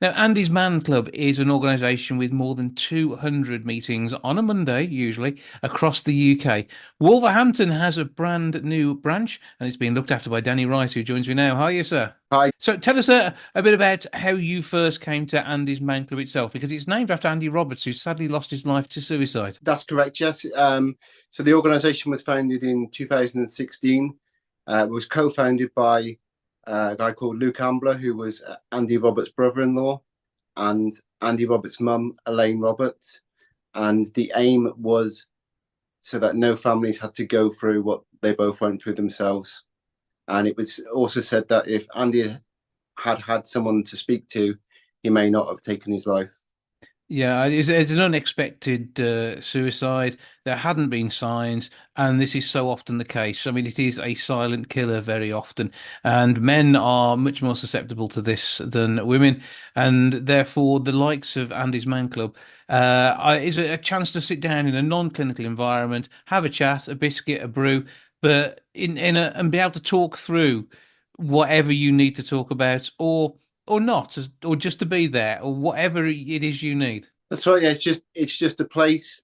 Now, Andy's Man Club is an organisation with more than 200 meetings on a Monday, usually, across the UK. Wolverhampton has a brand new branch, and it's being looked after by Danny Rice, who joins me now. How are you, sir? Hi, So tell us a bit about how you first came to Andy's Man Club itself, because it's named after Andy Roberts, who sadly lost his life to suicide. that's correct. Yes. So the organisation was founded in 2016. It was co-founded by a guy called Luke Ambler, who was Andy Roberts' brother-in-law, and Andy Roberts' mum, Elaine Roberts. And the aim was so that no families had to go through what they both went through themselves. And it was also said that if Andy had had someone to speak to, he may not have taken his life. Yeah, it's an unexpected suicide. There hadn't been signs, and this is so often the case. I mean, it is a silent killer very often, and men are much more susceptible to this than women, and therefore the likes of Andy's Man Club is a chance to sit down in a non-clinical environment, have a chat, a biscuit, a brew, but and be able to talk through whatever you need to talk about, or not, or just to be there, or whatever it is you need. That's right. Yeah, it's just a place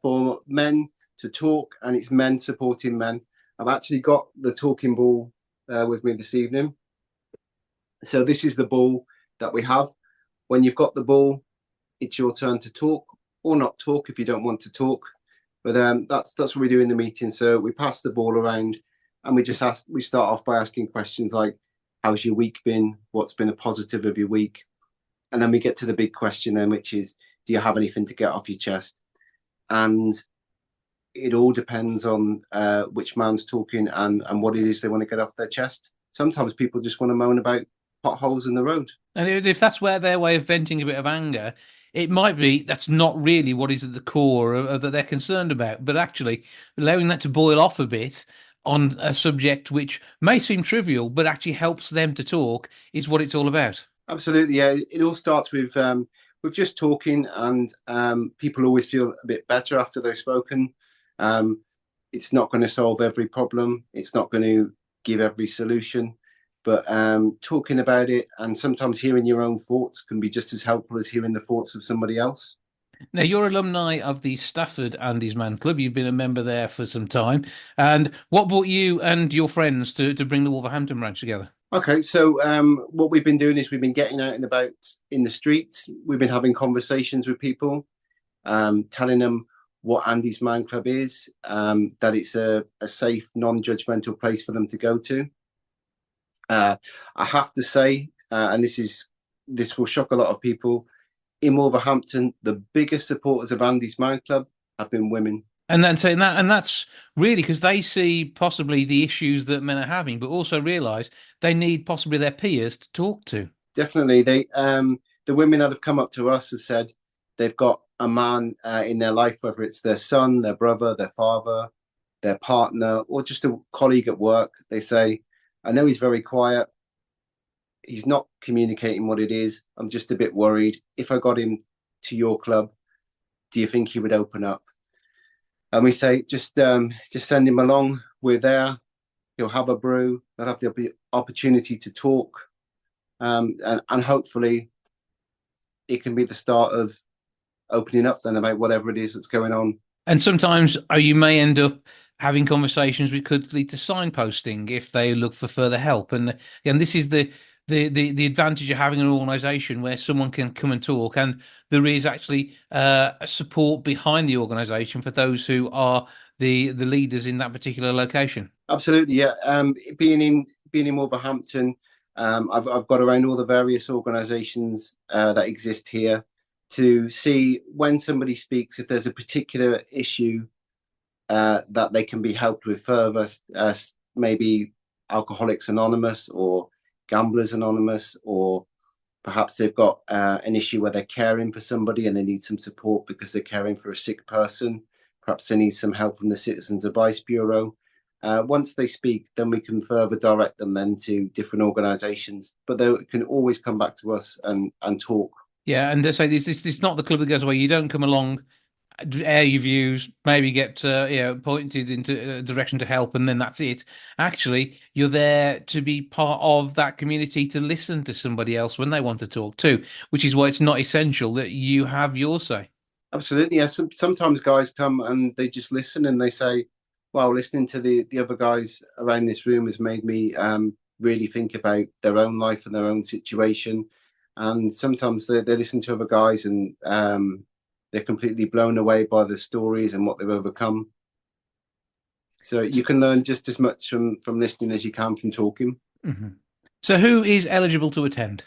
for men to talk, and it's men supporting men. I've actually got the talking ball with me this evening. So this is the ball that we have. When you've got the ball, it's your turn to talk or not talk if you don't want to talk. But that's what we do in the meeting. So we pass the ball around, and we start off by asking questions like, "How's your week been? What's been a positive of your week?" And then we get to the big question then, which is, do you have anything to get off your chest? And it all depends on which man's talking and what it is they want to get off their chest. Sometimes people just want to moan about potholes in the road. And if that's where their way of venting a bit of anger, it might be that's not really what is at the core that they're concerned about. But actually, allowing that to boil off a bit on a subject which may seem trivial, but actually helps them to talk is what it's all about. Absolutely, yeah. It all starts with just talking, and people always feel a bit better after they've spoken. Um, it's not going to solve every problem. It's not going to give every solution, but talking about it and sometimes hearing your own thoughts can be just as helpful as hearing the thoughts of somebody else. Now, you're alumni of the Stafford Andy's Man Club. You've been a member there for some time. And what brought you and your friends to bring the Wolverhampton branch together? Okay, so what we've been doing is we've been getting out and about in the streets. We've been having conversations with people, telling them what Andy's Man Club is, that it's a safe, non-judgmental place for them to go to. I have to say, and this will shock a lot of people, in Wolverhampton, the biggest supporters of Andy's Man Club have been women. And then saying that, and that's really because they see possibly the issues that men are having, but also realise they need possibly their peers to talk to. Definitely, the women that have come up to us have said they've got a man in their life, whether it's their son, their brother, their father, their partner, or just a colleague at work. They say, "I know he's very quiet. He's not communicating what it is. I'm just a bit worried. If I got him to your club, do you think he would open up?" And we say, just send him along. We're there. He'll have a brew. They'll have the opportunity to talk, and hopefully it can be the start of opening up then about whatever it is that's going on. And sometimes you may end up having conversations which could lead to signposting if they look for further help. And this is the advantage of having an organisation where someone can come and talk, and there is actually a support behind the organisation for those who are the leaders in that particular location. Absolutely, yeah. Being in Wolverhampton, I've got around all the various organisations that exist here to see when somebody speaks if there's a particular issue that they can be helped with further, maybe Alcoholics Anonymous or Gamblers Anonymous, or perhaps they've got an issue where they're caring for somebody and they need some support because they're caring for a sick person. Perhaps they need some help from the Citizens Advice Bureau. Once they speak, then we can further direct them then to different organisations, but they can always come back to us and talk. Yeah, and so this not the club that goes away. You don't come along air your views, maybe get pointed into a direction to help, and then that's it. Actually, you're there to be part of that community to listen to somebody else when they want to talk too, which is why it's not essential that you have your say. Absolutely. Yeah. Sometimes guys come and they just listen and they say, "Well, listening to the other guys around this room has made me really think about their own life and their own situation." And sometimes they listen to other guys and they're completely blown away by the stories and what they've overcome. So you can learn just as much from listening as you can from talking. Mhm. So, who is eligible to attend?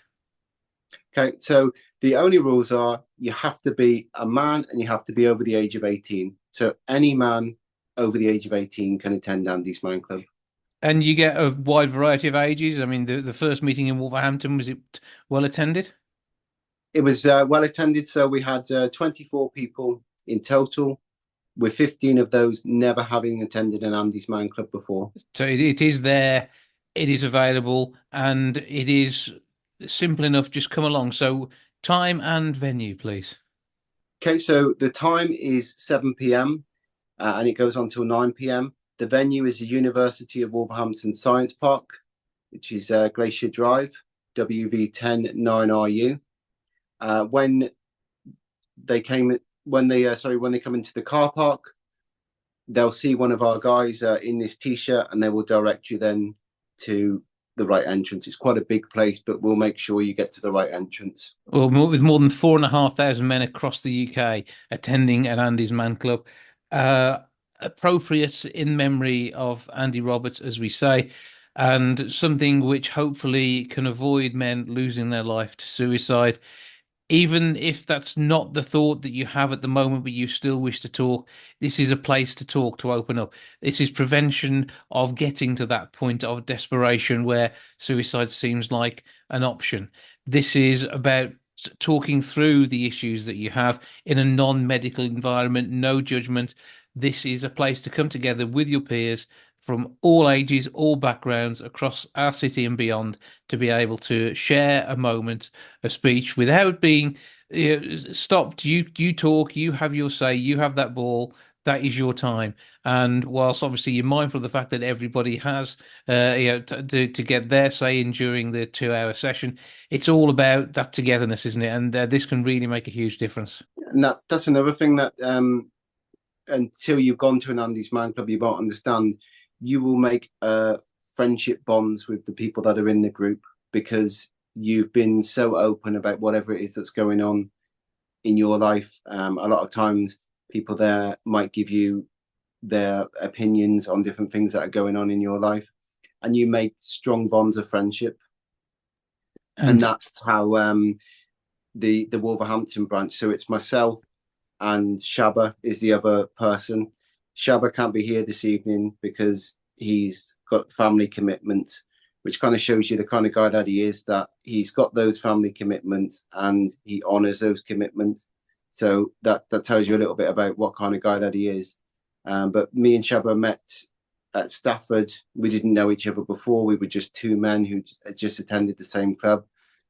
Okay, so the only rules are you have to be a man and you have to be over the age of 18. So any man over the age of 18 can attend Andy's Man Club. And you get a wide variety of ages. I mean, the first meeting in Wolverhampton, was it well attended? It was well attended, so we had 24 people in total, with 15 of those never having attended an Andy's Man Club before. So it is there, it is available, and it is simple enough. Just come along. So time and venue, please. Okay, so the time is 7 p.m. And it goes on till 9 p.m. The venue is the University of Wolverhampton Science Park, which is Glacier Drive, WV10 9RU. When they came, when they come into the car park, they'll see one of our guys in this t-shirt, and they will direct you then to the right entrance. It's quite a big place, but we'll make sure you get to the right entrance. Well, with more than 4,500 men across the UK attending an Andy's Man Club, uh, appropriate in memory of Andy Roberts, as we say, and something which hopefully can avoid men losing their life to suicide. Even if that's not the thought that you have at the moment, but you still wish to talk, this is a place to talk, to open up. This is prevention of getting to that point of desperation where suicide seems like an option. This is about talking through the issues that you have in a non-medical environment, no judgment. This is a place to come together with your peers from all ages, all backgrounds across our city and beyond to be able to share a moment, a speech without being stopped. You talk, you have your say, you have that ball. That is your time. And whilst obviously you're mindful of the fact that everybody has, to get their say in during the 2 hour session, it's all about that togetherness, isn't it? And this can really make a huge difference. And that's another thing that until you've gone to an Andy's Man Club, you won't understand. You will make friendship bonds with the people that are in the group because you've been so open about whatever it is that's going on in your life. A lot of times, people there might give you their opinions on different things that are going on in your life, and you make strong bonds of friendship. And And that's how the Wolverhampton branch. So it's myself and Shaba is the other person. Shaba can't be here this evening because he's got family commitments, which kind of shows you the kind of guy that he is, that he's got those family commitments and he honors those commitments. So that tells you a little bit about what kind of guy that he is. But me and Shaba met at Stafford. We didn't know each other before. We were just two men who had just attended the same club,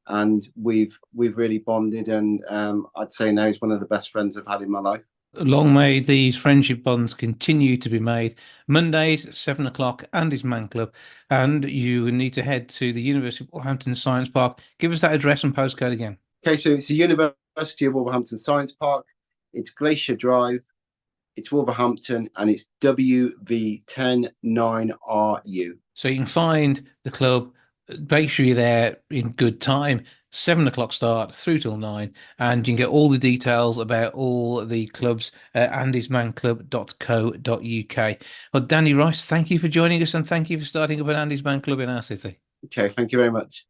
and we've really bonded. And I'd say now he's one of the best friends I've had in my life. long may these friendship bonds continue to be made. Mondays, 7 o'clock, Andy's Man Club. And you need to head to the University of Wolverhampton Science Park. Give us that address and postcode again. Okay, so it's the University of Wolverhampton Science Park. It's Glacier Drive. It's Wolverhampton, and it's WV10 9RU. So you can find the club. Make sure you're there in good time. 7 o'clock start through till 9, and you can get all the details about all the clubs at andysmanclub.co.uk. Well, Danny Rice, thank you for joining us and thank you for starting up an Andy's Man Club in our city. Okay, thank you very much.